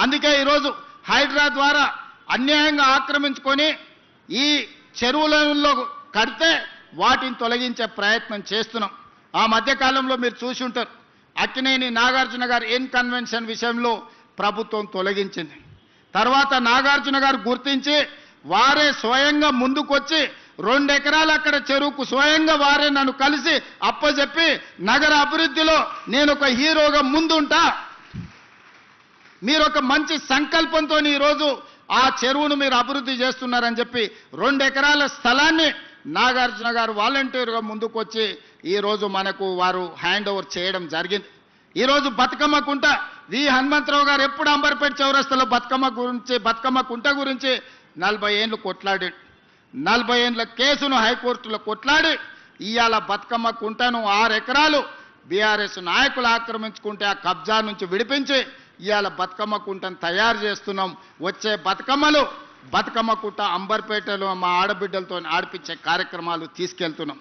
అందుకే ఈరోజు హైడ్రా ద్వారా అన్యాయంగా ఆక్రమించుకొని ఈ చెరువులలో కడితే వాటిని తొలగించే ప్రయత్నం చేస్తున్నాం. ఆ మధ్యకాలంలో మీరు చూసి ఉంటారు, అక్కినేని నాగార్జున గారు ఇన్కన్వెన్షన్ విషయంలో ప్రభుత్వం తొలగించింది. తర్వాత నాగార్జున గారు గుర్తించి వారే స్వయంగా ముందుకొచ్చి 2 ఎకరాలు అక్కడ చెరువుకు స్వయంగా వారే నన్ను కలిసి అప్పచెప్పి నగర అభివృద్ధిలో నేను ఒక హీరోగా ముందుంటా, మీరు ఒక మంచి సంకల్పంతో ఈరోజు ఆ చెరువును మీరు అభివృద్ధి చేస్తున్నారని చెప్పి 2 ఎకరాల స్థలాన్ని నాగార్జున గారు వాలంటీర్గా ముందుకొచ్చి ఈరోజు మనకు వారు హ్యాండ్ ఓవర్ చేయడం జరిగింది. ఈరోజు బతుకమ్మ కుంట వి హనుమంతరావు గారు ఎప్పుడు అంబర్పేట చౌరస్తాలో బతుకమ్మ కుంట గురించి 40 ఏళ్ళు కొట్లాడి 40 ఏళ్ళ కేసును హైకోర్టులో కొట్లాడి ఇవాళ బతుకమ్మ కుంటను 6 ఎకరాలు బీఆర్ఎస్ నాయకులు ఆక్రమించుకుంటే ఆ కబ్జా నుంచి విడిపించి ఇవాళ బతుకమ్మ కుంటను తయారు చేస్తున్నాం. వచ్చే బతుకమ్మలు బతుకమ్మ కుంట అంబర్పేటలో మా ఆడబిడ్డలతో ఆడిపించే కార్యక్రమాలు తీసుకెళ్తున్నాం.